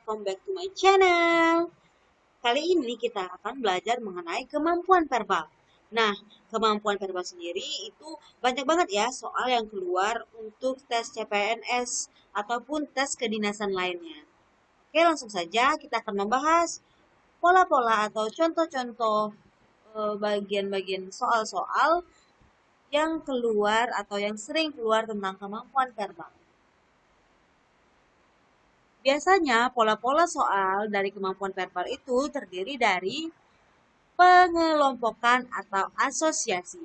welcome back to my channel. Kali ini kita akan belajar mengenai kemampuan verbal. Nah, kemampuan verbal sendiri itu banyak banget ya soal yang keluar untuk tes CPNS ataupun tes kedinasan lainnya. Oke, langsung saja kita akan membahas pola-pola atau contoh-contoh bagian-bagian soal-soal yang keluar atau yang sering keluar tentang kemampuan verbal. Biasanya pola-pola soal dari kemampuan verbal itu terdiri dari pengelompokan atau asosiasi.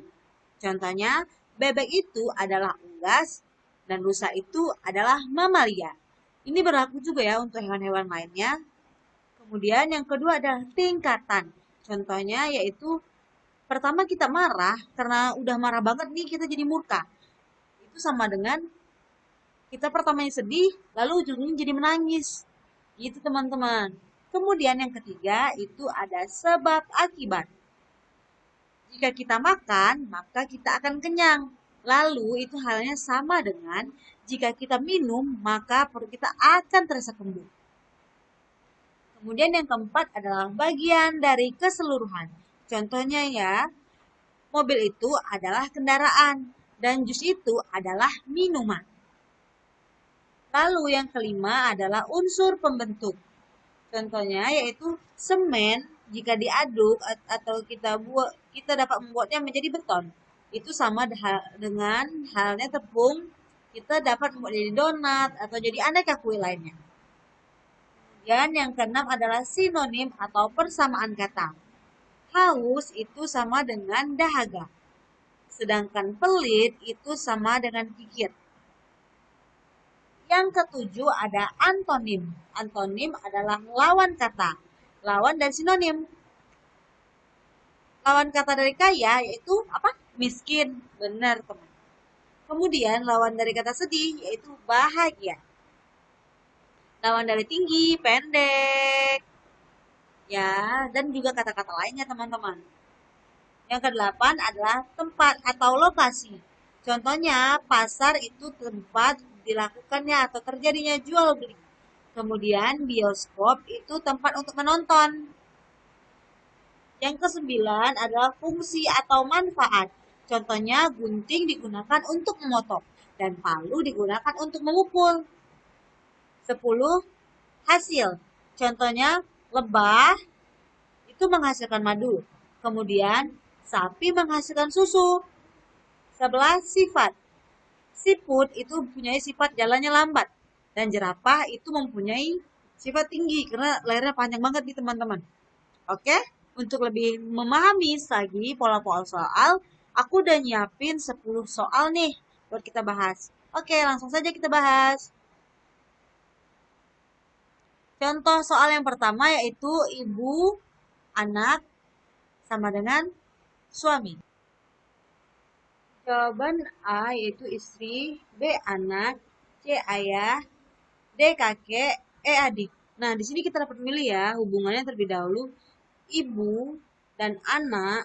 Contohnya, bebek itu adalah unggas dan rusa itu adalah mamalia. Ini berlaku juga ya untuk hewan-hewan lainnya. Kemudian yang kedua adalah tingkatan. Contohnya yaitu pertama kita marah karena udah marah banget nih kita jadi murka. Itu sama dengan kita pertamanya sedih, lalu ujungnya jadi menangis. Gitu teman-teman. Kemudian yang ketiga itu ada sebab akibat. Jika kita makan, maka kita akan kenyang. Lalu itu halnya sama dengan jika kita minum, maka perut kita akan terasa kembung. Kemudian yang keempat adalah bagian dari keseluruhan. Contohnya ya, mobil itu adalah kendaraan dan jus itu adalah minuman. Lalu yang kelima adalah unsur pembentuk. Contohnya yaitu semen jika diaduk atau kita dapat membuatnya menjadi beton. Itu sama dengan halnya tepung, kita dapat membuat jadi donat atau jadi aneka kue lainnya. Kemudian yang keenam adalah sinonim atau persamaan kata. Haus itu sama dengan dahaga. Sedangkan pelit itu sama dengan kikir. Yang ketujuh ada antonim. Antonim adalah lawan kata. Lawan dan sinonim. Lawan kata dari kaya yaitu apa? Miskin. Benar, teman. Kemudian lawan dari kata sedih yaitu bahagia. Lawan dari tinggi, pendek. Ya, dan juga kata-kata lainnya, teman-teman. Yang kedelapan adalah tempat atau lokasi. Contohnya, pasar itu tempat dilakukannya atau terjadinya jual beli. Kemudian bioskop itu tempat untuk menonton. Yang kesembilan adalah fungsi atau manfaat. Contohnya gunting digunakan untuk memotong dan palu digunakan untuk memukul. 10. Hasil. Contohnya lebah itu menghasilkan madu. Kemudian sapi menghasilkan susu. 11. Sifat. Siput itu mempunyai sifat jalannya lambat. Dan jerapah itu mempunyai sifat tinggi karena lehernya panjang banget nih teman-teman. Oke? Untuk lebih memahami lagi pola-pola soal, aku udah nyiapin 10 soal nih buat kita bahas. Oke, langsung saja kita bahas. Contoh soal yang pertama yaitu ibu, anak, sama dengan suami. Jawaban A yaitu istri, B anak, C ayah, D kakek, E adik. Nah, di sini kita dapat memilih ya hubungannya terlebih dahulu. Ibu dan anak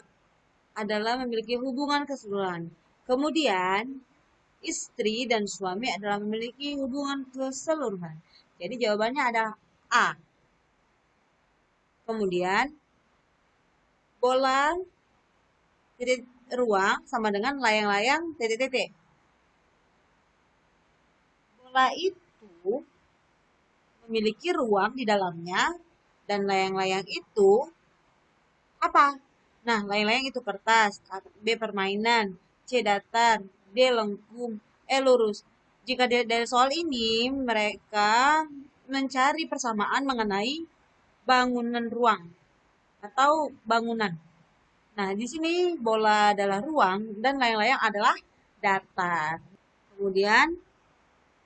adalah memiliki hubungan keseluruhan. Kemudian, istri dan suami adalah memiliki hubungan keseluruhan. Jadi jawabannya adalah A. Kemudian, bola titik ruang sama dengan layang-layang titik-titik. Bola itu memiliki ruang di dalamnya dan layang-layang itu apa? Nah, layang-layang itu kertas, B permainan, C datar, D lengkung, E lurus. Jika dari soal ini mereka mencari persamaan mengenai bangunan ruang atau bangunan. Nah, di sini bola adalah ruang dan layang-layang adalah datar. Kemudian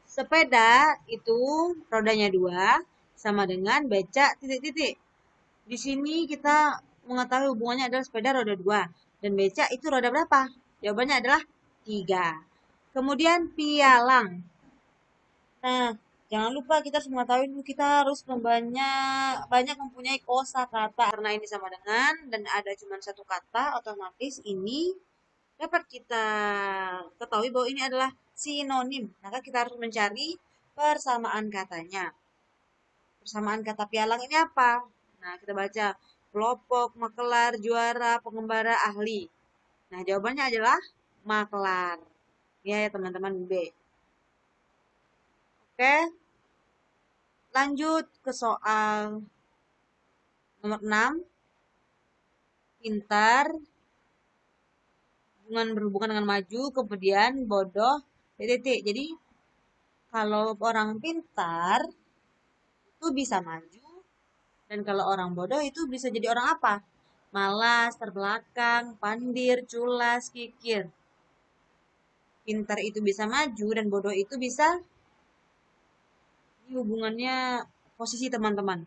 sepeda itu rodanya 2 sama dengan becak titik-titik. Di sini kita mengetahui hubungannya adalah sepeda roda 2 dan becak itu roda berapa? Jawabannya adalah 3. Kemudian pialang. Nah, jangan lupa kita harus mengetahui dulu kita harus banyak mempunyai kosakata karena ini sama dengan dan ada cuma satu kata otomatis ini dapat kita ketahui bahwa ini adalah sinonim. Maka kita harus mencari persamaan katanya. Persamaan kata pialang ini apa? Nah, kita baca pelopok, makelar, juara, pengembara, ahli. Nah, jawabannya adalah makelar. Ya, teman-teman B. Oke, lanjut ke soal nomor 6. Pintar, berhubungan dengan maju, kemudian bodoh, titik. Jadi, kalau orang pintar itu bisa maju, dan kalau orang bodoh itu bisa jadi orang apa? Malas, terbelakang, pandir, culas, kikir. Pintar itu bisa maju dan bodoh itu bisa, ini hubungannya posisi teman-teman.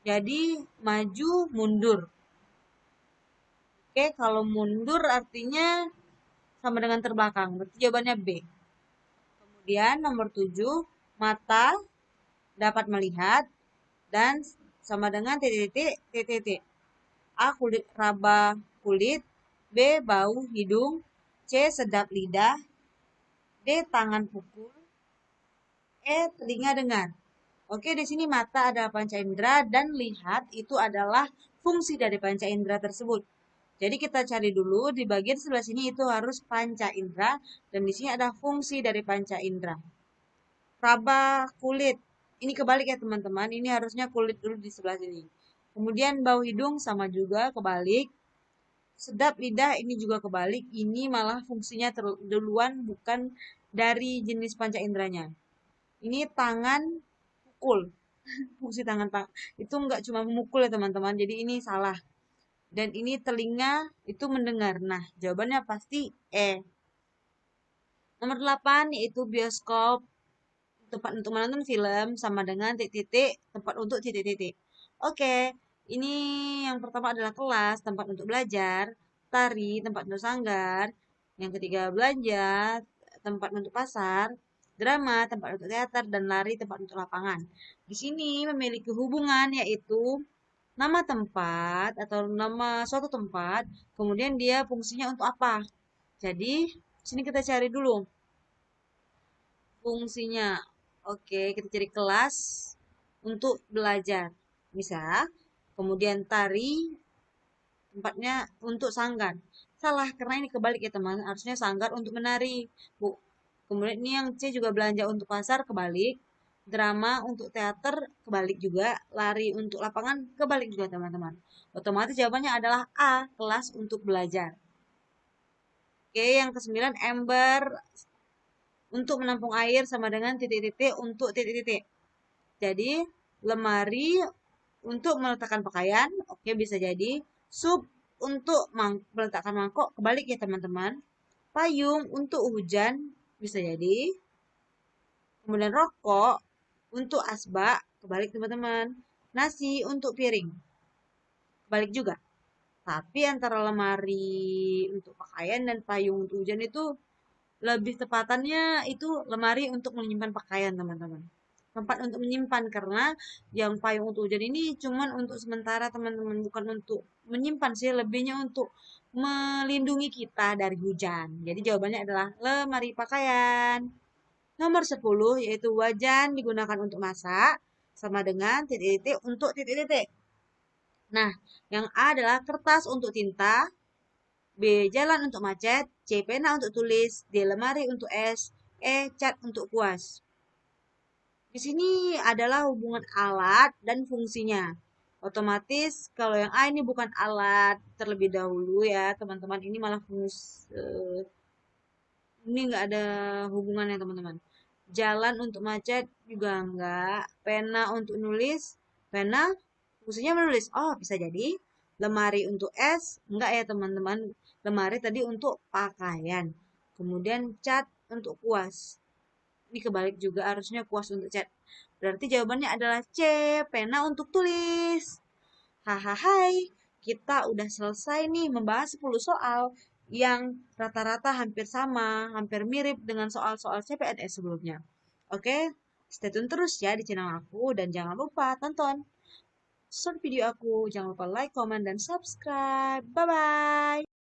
Jadi maju, mundur. Oke, kalau mundur artinya sama dengan terbelakang. Berarti jawabannya B. Kemudian nomor 7, mata dapat melihat dan sama dengan titik. A. Kulit raba kulit. B. Bau hidung. C. Sedap lidah. D. Tangan pukul. E. Telinga dengar. Oke, di sini mata adalah panca indera dan lihat itu adalah fungsi dari panca indera tersebut. Jadi kita cari dulu di bagian sebelah sini itu harus panca indera dan di sini ada fungsi dari panca indera. Raba kulit. Ini kebalik ya teman-teman. Ini harusnya kulit dulu di sebelah sini. Kemudian bau hidung sama juga kebalik. Sedap lidah ini juga kebalik. Ini malah fungsinya duluan bukan dari jenis panca inderanya. Ini tangan pukul. Fungsi tangan itu enggak cuma memukul ya teman-teman. Jadi ini salah. Dan ini telinga itu mendengar. Nah, jawabannya pasti E. Nomor 8 yaitu bioskop, tempat untuk menonton film sama dengan titik-titik, tempat untuk titik-titik. Oke, ini yang pertama adalah kelas, tempat untuk belajar, tari, tempat untuk sanggar, yang ketiga belanja, tempat untuk pasar, drama, tempat untuk teater, dan lari, tempat untuk lapangan. Di sini memiliki hubungan yaitu nama tempat atau nama suatu tempat, kemudian dia fungsinya untuk apa. Jadi, sini kita cari dulu fungsinya. Oke, kita cari kelas untuk belajar. Bisa. Kemudian tari, tempatnya untuk sanggar. Salah, karena ini kebalik ya teman. Harusnya sanggar untuk menari. Bu. Kemudian ini yang C juga belanja untuk pasar, kebalik. Drama untuk teater, kebalik juga. Lari untuk lapangan, kebalik juga teman-teman. Otomatis jawabannya adalah A, kelas untuk belajar. Oke, yang ke-9, ember untuk menampung air sama dengan titik-titik untuk titik-titik. Jadi, lemari untuk meletakkan pakaian, oke bisa jadi. Sup untuk meletakkan mangkok, kebalik ya teman-teman. Payung untuk hujan, bisa jadi. Kemudian rokok untuk asbak, kebalik teman-teman. Nasi untuk piring, kebalik juga. Tapi antara lemari untuk pakaian dan payung untuk hujan itu lebih tepatannya itu lemari untuk menyimpan pakaian teman-teman. Tempat untuk menyimpan karena yang payung untuk hujan ini cuman untuk sementara teman-teman, bukan untuk menyimpan sih, lebihnya untuk melindungi kita dari hujan. Jadi jawabannya adalah lemari pakaian. Nomor 10 yaitu wajan digunakan untuk masak sama dengan titik-titik untuk titik-titik. Nah, yang A adalah kertas untuk tinta, B. Jalan untuk macet, C. Pena untuk tulis, D. Lemari untuk es, E. Cat untuk kuas. Di sini adalah hubungan alat dan fungsinya. Otomatis kalau yang A ini bukan alat terlebih dahulu ya teman-teman, ini malah fungsi, ini nggak ada hubungannya teman-teman. Jalan untuk macet juga enggak. Pena untuk nulis, pena fungsinya menulis. Oh bisa jadi. Lemari untuk es, enggak ya teman-teman. Lemari tadi untuk pakaian. Kemudian cat untuk kuas. Ini kebalik juga, harusnya kuas untuk cat. Berarti jawabannya adalah C, pena untuk tulis. Hahaha, kita udah selesai nih membahas 10 soal yang rata-rata hampir sama, hampir mirip dengan soal-soal CPNS sebelumnya. Oke, stay tune terus ya di channel aku dan jangan lupa tonton short video aku. Jangan lupa like, comment, dan subscribe. Bye-bye.